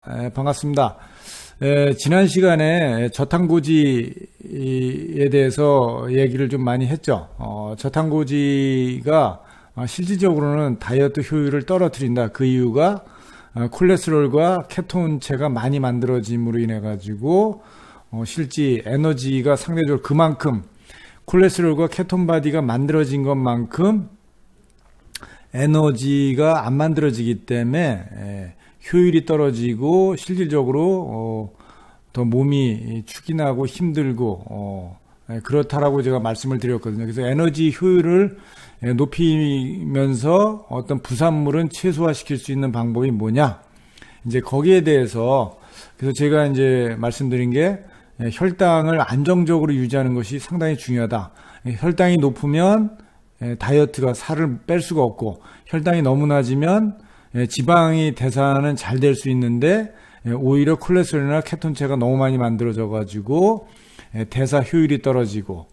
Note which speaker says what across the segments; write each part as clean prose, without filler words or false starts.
Speaker 1: 반갑습니다. 지난 시간에 저탄고지에 대해서 얘기를 좀 많이 했죠. 저탄고지가 실질적으로는 다이어트 효율을 떨어뜨린다. 그 이유가 콜레스테롤과 케톤체가 많이 만들어짐으로 인해 가지고 실제 에너지가 상대적으로 그만큼 콜레스테롤과 케톤바디가 만들어진 것만큼 에너지가 안 만들어지기 때문에 효율이 떨어지고 실질적으로 더 몸이 축인하고 힘들고 그렇다라고 제가 말씀을 드렸거든요. 그래서 에너지 효율을 높이면서 어떤 부산물은 최소화시킬 수 있는 방법이 뭐냐? 이제 거기에 대해서 그래서 제가 이제 말씀드린 게 혈당을 안정적으로 유지하는 것이 상당히 중요하다. 혈당이 높으면 다이어트가 살을 뺄 수가 없고 혈당이 너무 낮으면 지방이 대사는 잘 될 수 있는데 오히려 콜레스테롤이나 케톤체가 너무 많이 만들어져 가지고 대사 효율이 떨어지고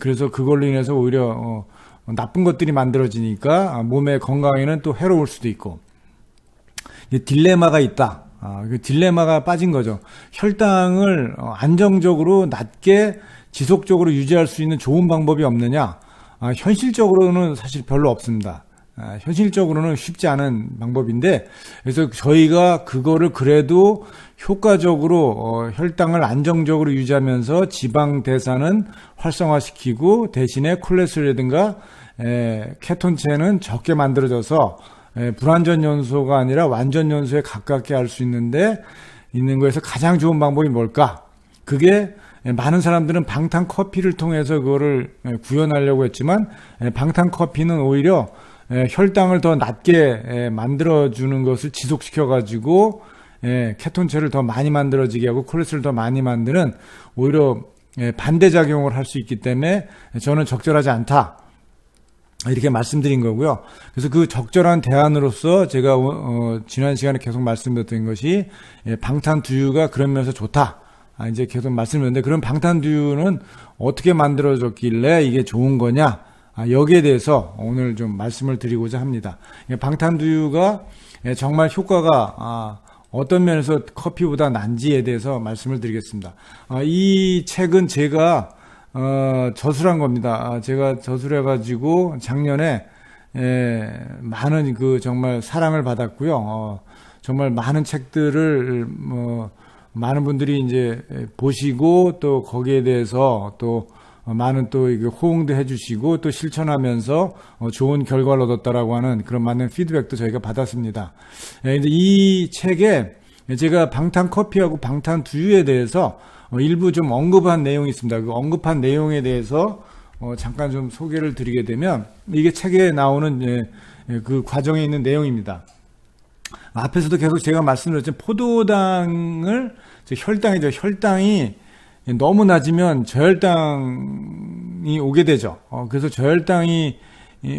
Speaker 1: 그래서 그걸로 인해서 오히려 나쁜 것들이 만들어지니까 몸의 건강에는 또 해로울 수도 있고 딜레마가 있다. 그 딜레마가 빠진 거죠. 혈당을 안정적으로 낮게 지속적으로 유지할 수 있는 좋은 방법이 없느냐? 현실적으로는 사실 별로 없습니다. 현실적으로는 쉽지 않은 방법인데, 그래서 저희가 그거를 그래도 효과적으로 혈당을 안정적으로 유지하면서 지방 대사는 활성화시키고 대신에 콜레스테롤이라든가 케톤체는 적게 만들어져서 불완전 연소가 아니라 완전 연소에 가깝게 할 수 있는 거에서 가장 좋은 방법이 뭘까? 그게 많은 사람들은 방탄 커피를 통해서 그거를 구현하려고 했지만 방탄 커피는 오히려 혈당을 더 낮게 만들어주는 것을 지속시켜가지고 케톤체를 더 많이 만들어지게 하고 콜레스테롤을 더 많이 만드는 오히려 반대작용을 할 수 있기 때문에 저는 적절하지 않다. 이렇게 말씀드린 거고요. 그래서 그 적절한 대안으로서 제가 지난 시간에 계속 말씀드렸던 것이 방탄두유가 그런 면에서 좋다. 이제 계속 말씀드렸는데 그런 방탄두유는 어떻게 만들어졌길래 이게 좋은 거냐? 여기에 대해서 오늘 좀 말씀을 드리고자 합니다. 방탄두유가 정말 효과가 어떤 면에서 커피보다 난지에 대해서 말씀을 드리겠습니다. 이 책은 제가 저술한 겁니다. 제가 저술해가지고 작년에 많은 정말 사랑을 받았고요. 정말 많은 책들을 많은 분들이 이제 보시고 또 거기에 대해서 또 많은 또 호응도 해주시고 또 실천하면서 좋은 결과를 얻었다라고 하는 그런 많은 피드백도 저희가 받았습니다. 이제 이 책에 제가 방탄 커피하고 방탄 두유에 대해서 일부 좀 언급한 내용이 있습니다. 그 언급한 내용에 대해서 잠깐 좀 소개를 드리게 되면 이게 책에 나오는 그 과정에 있는 내용입니다. 앞에서도 계속 제가 말씀드렸지만 포도당을 혈당이 너무 낮으면 저혈당이 오게 되죠. 그래서 저혈당이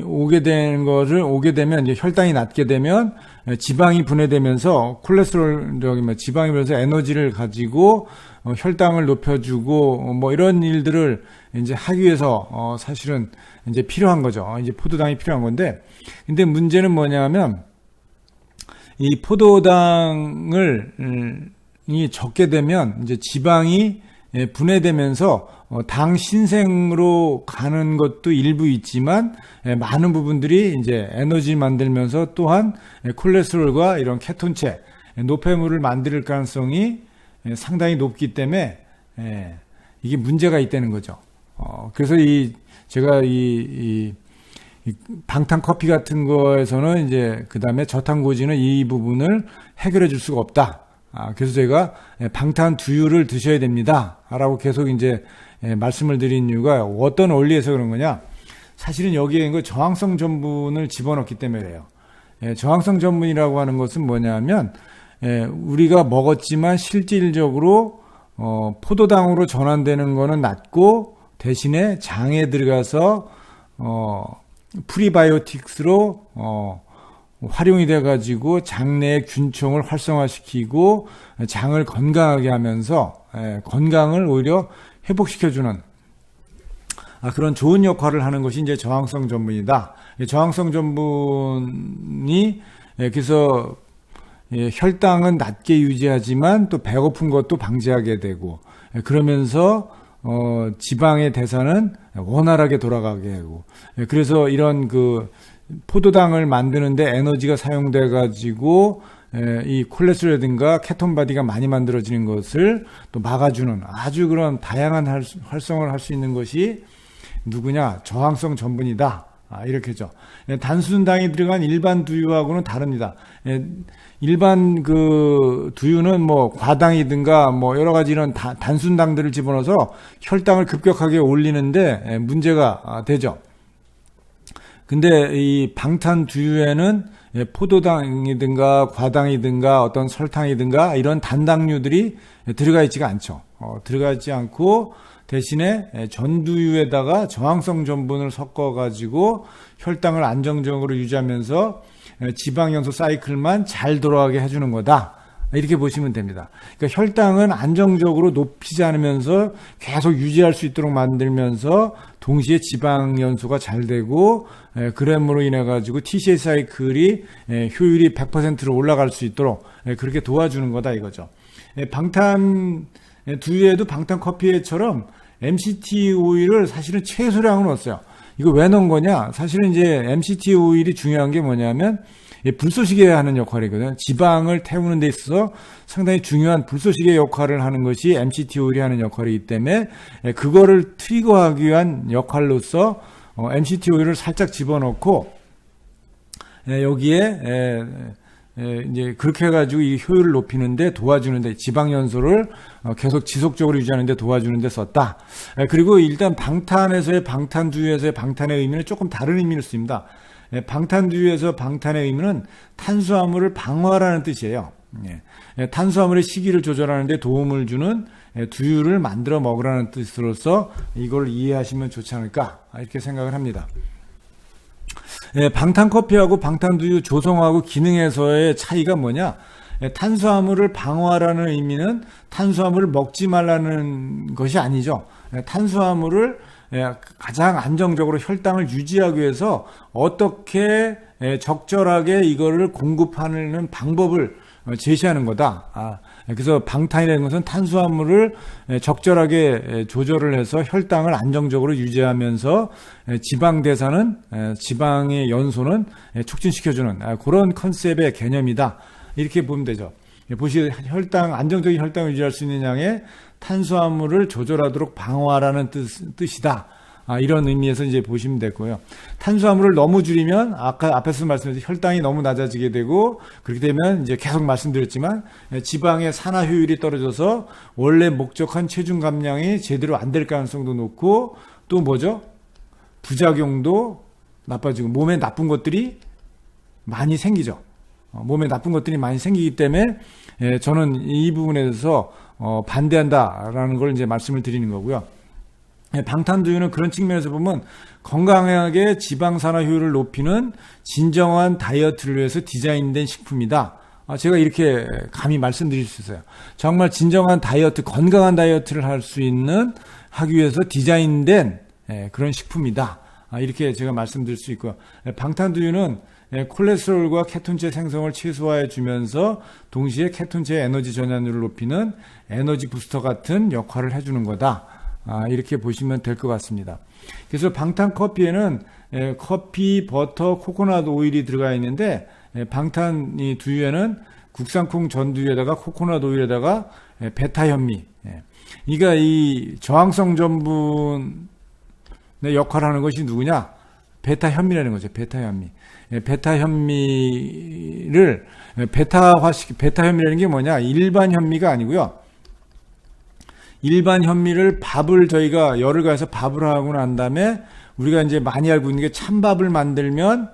Speaker 1: 오게 되면 이제 혈당이 낮게 되면 지방이 분해되면서 지방이 분해서 에너지를 가지고 혈당을 높여주고 이런 일들을 이제 하기 위해서 사실은 이제 필요한 거죠. 이제 포도당이 필요한 건데, 근데 문제는 뭐냐면 이 포도당을 이 적게 되면 이제 지방이 분해되면서 당 신생으로 가는 것도 일부 있지만 많은 부분들이 이제 에너지 만들면서 또한 콜레스테롤과 이런 케톤체, 노폐물을 만들 가능성이 상당히 높기 때문에 이게 문제가 있다는 거죠. 그래서 제가 이 방탄 커피 같은 거에서는 이제 그 다음에 저탄고지는 이 부분을 해결해 줄 수가 없다. 그래서 제가 방탄 두유를 드셔야 됩니다. 라고 계속 이제 말씀을 드린 이유가 어떤 원리에서 그런 거냐. 사실은 여기에 저항성 전분을 집어넣기 때문에 그래요. 저항성 전분이라고 하는 것은 뭐냐면 우리가 먹었지만 실질적으로 포도당으로 전환되는 거는 낮고 대신에 장에 들어가서 프리바이오틱스로 활용이 돼가지고 장내의 균총을 활성화시키고 장을 건강하게 하면서 건강을 오히려 회복시켜주는 그런 좋은 역할을 하는 것이 이제 저항성 전분이다. 저항성 전분이 그래서 혈당은 낮게 유지하지만 또 배고픈 것도 방지하게 되고, 그러면서 지방의 대사는 원활하게 돌아가게 하고, 그래서 이런 그 포도당을 만드는데 에너지가 사용돼 가지고 이 콜레스테롤이라든가 케톤 바디가 많이 만들어지는 것을 또 막아주는 아주 그런 다양한 활성을 할 수 있는 것이 누구냐? 저항성 전분이다. 이렇게죠. 단순당이 들어간 일반 두유하고는 다릅니다. 일반 그 두유는 뭐 과당이든가 뭐 여러 가지 이런 단순당들을 집어넣어서 혈당을 급격하게 올리는데 문제가 되죠. 근데 이 방탄 두유에는 포도당이든가 과당이든가 어떤 설탕이든가 이런 단당류들이 들어가 있지가 않죠. 들어가 있지 않고 대신에 전두유에다가 저항성 전분을 섞어 가지고 혈당을 안정적으로 유지하면서 지방연소 사이클만 잘 돌아가게 해주는 거다. 이렇게 보시면 됩니다. 그러니까 혈당은 안정적으로 높이지 않으면서 계속 유지할 수 있도록 만들면서 동시에 지방 연소가 잘 되고, 그램으로 인해 가지고 TCA 사이클이 효율이 100%로 올라갈 수 있도록 그렇게 도와주는 거다 이거죠. 방탄 두유에도 방탄 커피에처럼 MCT 오일을 사실은 최소량으로 넣었어요. 이거 왜 넣은 거냐? 사실은 이제 MCT 오일이 중요한 게 뭐냐면 불쏘시개 하는 역할이거든요. 지방을 태우는 데 있어서 상당히 중요한 불쏘시개 역할을 하는 것이 MCT 오일이 하는 역할이기 때문에 그거를 트리거하기 위한 역할로서 MCT 오일을 살짝 집어넣고 여기에 이제 그렇게 해가지고 이 효율을 높이는데 도와주는데 지방 연소를 계속 지속적으로 유지하는데 도와주는데 썼다. 그리고 일단 방탄에서의 방탄두유에서의 방탄의 의미는 조금 다른 의미를 씁니다. 방탄두유에서 방탄의 의미는 탄수화물을 방어하라는 뜻이에요. 탄수화물의 시기를 조절하는 데 도움을 주는 두유를 만들어 먹으라는 뜻으로서 이걸 이해하시면 좋지 않을까 이렇게 생각을 합니다. 방탄커피하고 방탄두유 조성하고 기능에서의 차이가 뭐냐? 탄수화물을 방어하라는 의미는 탄수화물을 먹지 말라는 것이 아니죠. 탄수화물을 가장 안정적으로 혈당을 유지하기 위해서 어떻게 적절하게 이거를 공급하는 방법을 제시하는 거다. 그래서 방탄이라는 것은 탄수화물을 적절하게 조절을 해서 혈당을 안정적으로 유지하면서 지방 대사는 지방의 연소는 촉진시켜주는 그런 컨셉의 개념이다. 이렇게 보면 되죠. 보시면 안정적인 혈당을 유지할 수 있는 양의 탄수화물을 조절하도록 방어하라는 뜻이다. 이런 의미에서 이제 보시면 되고요. 탄수화물을 너무 줄이면 아까 앞에서 말씀드린 혈당이 너무 낮아지게 되고 그렇게 되면 이제 계속 말씀드렸지만 지방의 산화 효율이 떨어져서 원래 목적한 체중 감량이 제대로 안 될 가능성도 높고 또 뭐죠? 부작용도 나빠지고 몸에 나쁜 것들이 많이 생기죠. 몸에 나쁜 것들이 많이 생기기 때문에 저는 이 부분에 대해서 반대한다라는 걸 이제 말씀을 드리는 거고요. 방탄두유는 그런 측면에서 보면 건강하게 지방 산화 효율을 높이는 진정한 다이어트를 위해서 디자인된 식품이다. 제가 이렇게 감히 말씀드릴 수 있어요. 정말 진정한 다이어트, 건강한 다이어트를 하기 위해서 디자인된 그런 식품이다. 이렇게 제가 말씀드릴 수 있고요. 방탄두유는 콜레스테롤과 케톤체 생성을 최소화해 주면서 동시에 케톤체의 에너지 전환율을 높이는 에너지 부스터 같은 역할을 해주는 거다. 이렇게 보시면 될 것 같습니다. 그래서 방탄 커피에는 커피, 버터, 코코넛 오일이 들어가 있는데 방탄 이 두유에는 국산콩 전두유에다가 코코넛 오일에다가 베타 현미. 그러니까 이 저항성 전분의 역할을 하는 것이 누구냐? 베타 현미라는 거죠. 베타 현미. 베타 현미를 베타 현미라는 게 뭐냐? 일반 현미가 아니고요. 일반 현미를 밥을 저희가 열을 가해서 밥을 하고 난 다음에 우리가 이제 많이 알고 있는 게 찬밥을 만들면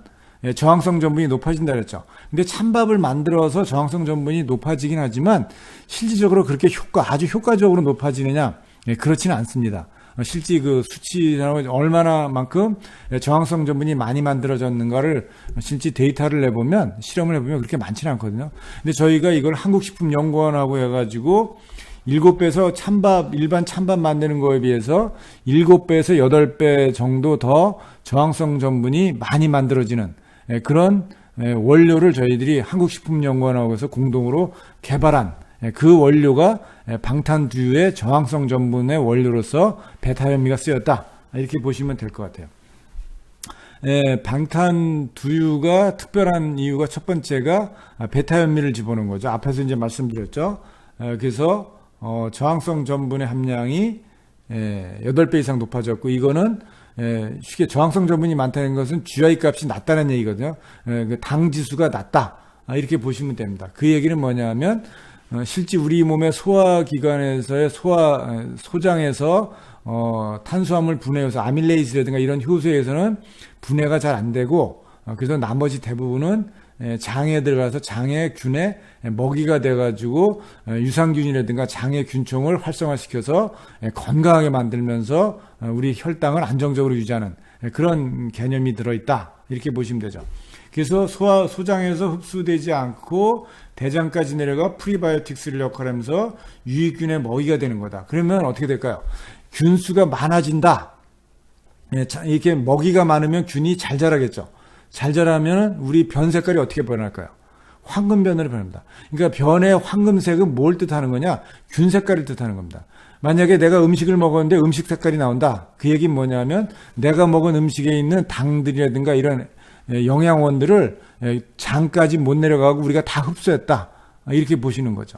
Speaker 1: 저항성 전분이 높아진다 그랬죠. 근데 찬밥을 만들어서 저항성 전분이 높아지긴 하지만 실질적으로 그렇게 아주 효과적으로 높아지느냐? 그렇지는 않습니다. 실제 그 수치나 얼마나만큼 저항성 전분이 많이 만들어졌는가를 실제 데이터를 내보면 실험을 해보면 그렇게 많지는 않거든요. 근데 저희가 이걸 한국식품연구원하고 해가지고 7배에서 일반 찬밥 만드는 거에 비해서 7배에서 8배 정도 더 저항성 전분이 많이 만들어지는 그런 원료를 저희들이 한국식품연구원하고서 공동으로 개발한 그 원료가 방탄두유의 저항성 전분의 원료로서 베타현미가 쓰였다. 이렇게 보시면 될 것 같아요. 방탄두유가 특별한 이유가 첫 번째가 베타현미를 집어넣은 거죠. 앞에서 이제 말씀드렸죠. 그래서 저항성 전분의 함량이 8배 이상 높아졌고, 이거는 쉽게 저항성 전분이 많다는 것은 GI 값이 낮다는 얘기거든요. 당 지수가 낮다. 이렇게 보시면 됩니다. 그 얘기는 뭐냐면 실제 우리 몸의 소화기관에서의 소장에서 탄수화물 분해해서 아밀레이즈라든가 이런 효소에서는 분해가 잘 안 되고, 그래서 나머지 대부분은 장에 들어가서 장의 균에 먹이가 돼가지고 유산균이라든가 장의 균총을 활성화시켜서 건강하게 만들면서 우리 혈당을 안정적으로 유지하는 그런 개념이 들어있다. 이렇게 보시면 되죠. 그래서 소장에서 흡수되지 않고 대장까지 내려가 프리바이오틱스를 역할하면서 유익균의 먹이가 되는 거다. 그러면 어떻게 될까요? 균수가 많아진다. 이렇게 먹이가 많으면 균이 잘 자라겠죠. 잘 자라면 우리 변 색깔이 어떻게 변할까요? 황금변으로 변합니다. 그러니까 변의 황금색은 뭘 뜻하는 거냐? 균 색깔을 뜻하는 겁니다. 만약에 내가 음식을 먹었는데 음식 색깔이 나온다. 그 얘기는 뭐냐면 내가 먹은 음식에 있는 당들이라든가 이런 영양원들을 장까지 못 내려가고 우리가 다 흡수했다. 이렇게 보시는 거죠.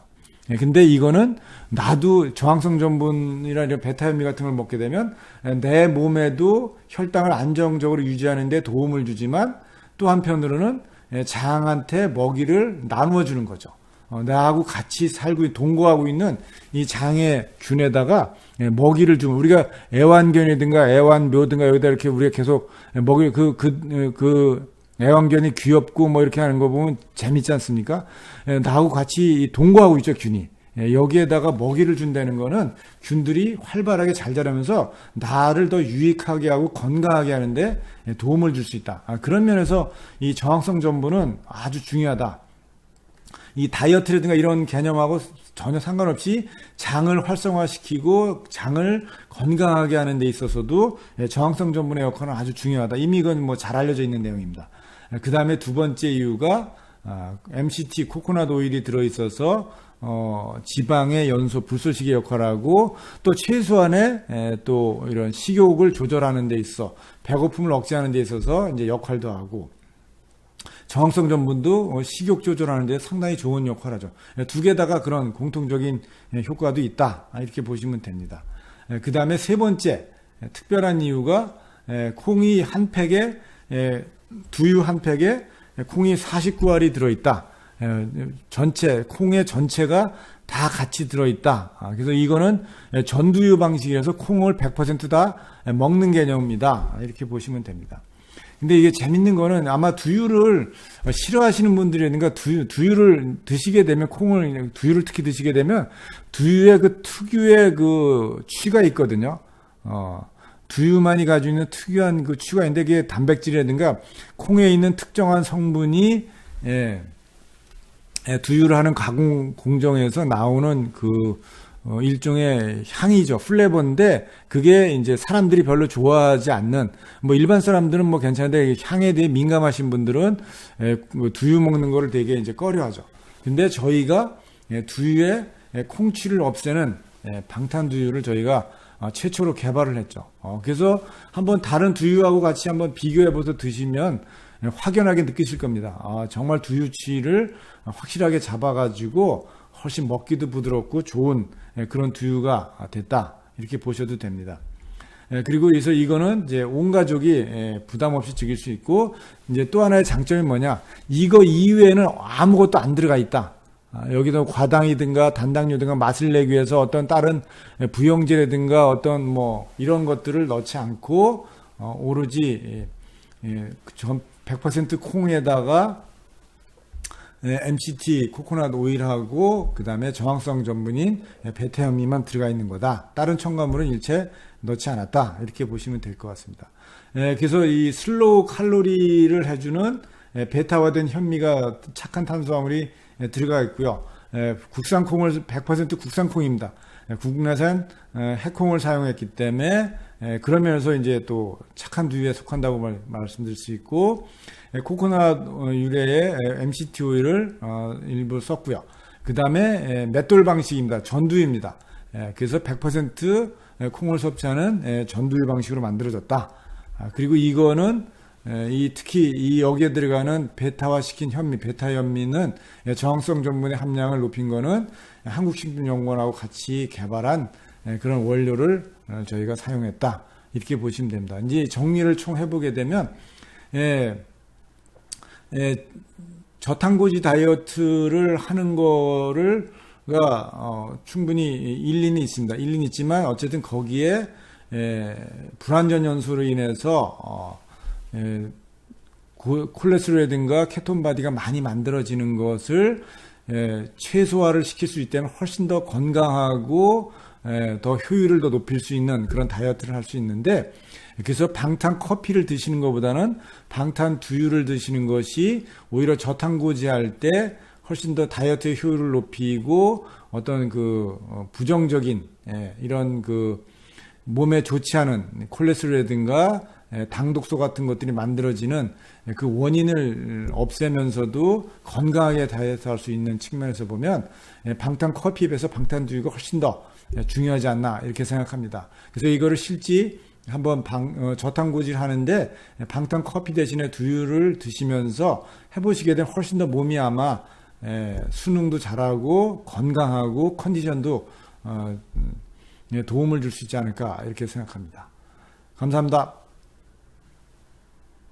Speaker 1: 근데 이거는 나도 저항성 전분이나 이런 베타현미 같은 걸 먹게 되면 내 몸에도 혈당을 안정적으로 유지하는 데 도움을 주지만 또 한편으로는 장한테 먹이를 나누어 주는 거죠. 나하고 같이 살고 동거하고 있는 이 장의 균에다가 먹이를 주면, 우리가 애완견이든가 애완묘든가 여기다 이렇게 우리가 계속 먹이 그 애완견이 귀엽고 뭐 이렇게 하는 거 보면 재밌지 않습니까? 나하고 같이 동거하고 있죠, 균이. 여기에다가 먹이를 준다는 거는 균들이 활발하게 잘 자라면서 나를 더 유익하게 하고 건강하게 하는데 도움을 줄 수 있다. 그런 면에서 이 저항성 전분은 아주 중요하다. 이 다이어트라든가 이런 개념하고 전혀 상관없이 장을 활성화시키고 장을 건강하게 하는 데 있어서도 저항성 전분의 역할은 아주 중요하다. 이미 이건 뭐 잘 알려져 있는 내용입니다. 그 다음에 두 번째 이유가 MCT 코코넛 오일이 들어있어서 지방의 연소 불소식의 역할하고 또 최소한의 또 이런 식욕을 조절하는 데 있어 배고픔을 억제하는 데 있어서 이제 역할도 하고, 저항성 전분도 식욕 조절하는 데 상당히 좋은 역할을 하죠. 두 개다가 그런 공통적인 효과도 있다. 이렇게 보시면 됩니다. 그 다음에 세 번째 특별한 이유가 콩이 한 팩에 두유 한 팩에 콩이 49알이 들어있다. 전체 콩의 전체가 다 같이 들어있다. 그래서 이거는 전두유 방식이라서 콩을 100%다 먹는 개념입니다. 이렇게 보시면 됩니다. 근데 이게 재밌는 거는 아마 두유를 싫어하시는 분들이라든가 두유를 드시게 되면 두유를 특히 드시게 되면 두유의 그 특유의 그 취가 있거든요. 두유만이 가지고 있는 특유한 그 취가 있는데 그게 단백질이라든가 콩에 있는 특정한 성분이 두유를 하는 가공 공정에서 나오는 그 일종의 향이죠. 플레버인데 그게 이제 사람들이 별로 좋아하지 않는, 뭐 일반 사람들은 뭐 괜찮은데 향에 대해 민감하신 분들은 두유 먹는 거를 되게 이제 꺼려하죠. 근데 저희가 두유의 콩취를 없애는 방탄두유를 저희가 최초로 개발을 했죠. 그래서 한번 다른 두유하고 같이 한번 비교해보셔서 드시면 확연하게 느끼실 겁니다. 정말 두유취를 확실하게 잡아가지고 훨씬 먹기도 부드럽고 좋은 그런 두유가 됐다. 이렇게 보셔도 됩니다. 그리고 그래서 이거는 이제 온 가족이 부담 없이 즐길 수 있고, 이제 또 하나의 장점이 뭐냐? 이거 이외에는 아무것도 안 들어가 있다. 여기도 과당이든가 단당류든가 맛을 내기 위해서 어떤 다른 부영제라든가 어떤 뭐 이런 것들을 넣지 않고 오로지 100% 콩에다가 MCT 코코넛 오일하고 그 다음에 저항성 전분인 베타현미만 들어가 있는 거다. 다른 첨가물은 일체 넣지 않았다. 이렇게 보시면 될 것 같습니다. 그래서 이 슬로우 칼로리를 해주는 베타화된 현미가 착한 탄수화물이 들어가 있고요. 국산콩을 100% 국산콩입니다. 국내산 해콩을 사용했기 때문에 그런 면에서 이제 또 착한 두유에 속한다고 말씀드릴 수 있고, 코코넛 유래의 MCT 오일을 일부 썼고요. 그 다음에 맷돌 방식입니다. 전두유입니다. 그래서 100% 콩을 섭취하는 전두유 방식으로 만들어졌다. 그리고 이거는 특히 이 여기에 들어가는 베타화시킨 현미, 베타 현미는 저항성 전분의 함량을 높인 거는 한국식품연구원하고 같이 개발한 그런 원료를 저희가 사용했다. 이렇게 보시면 됩니다. 이제 정리를 총 해보게 되면 저탄고지 다이어트를 하는 거가 충분히 일리는 있습니다. 일리는 있지만 어쨌든 거기에 불완전 연소로 인해서 콜레스테롤이라든가 케톤 바디가 많이 만들어지는 것을 최소화를 시킬 수 있다면 훨씬 더 건강하고 더 효율을 더 높일 수 있는 그런 다이어트를 할 수 있는데, 그래서 방탄 커피를 드시는 것보다는 방탄 두유를 드시는 것이 오히려 저탄고지 할 때 훨씬 더 다이어트의 효율을 높이고 어떤 부정적인 이런 몸에 좋지 않은 콜레스테롤이라든가 당독소 같은 것들이 만들어지는 그 원인을 없애면서도 건강하게 다이어트 할 수 있는 측면에서 보면 방탄 커피에 비해서 방탄 두유가 훨씬 더 중요하지 않나 이렇게 생각합니다. 그래서 이거를 실제 한번 저탄고지를 하는데 방탄 커피 대신에 두유를 드시면서 해보시게 되면 훨씬 더 몸이 아마 수능도 잘하고 건강하고 컨디션도 도움을 줄 수 있지 않을까 이렇게 생각합니다. 감사합니다.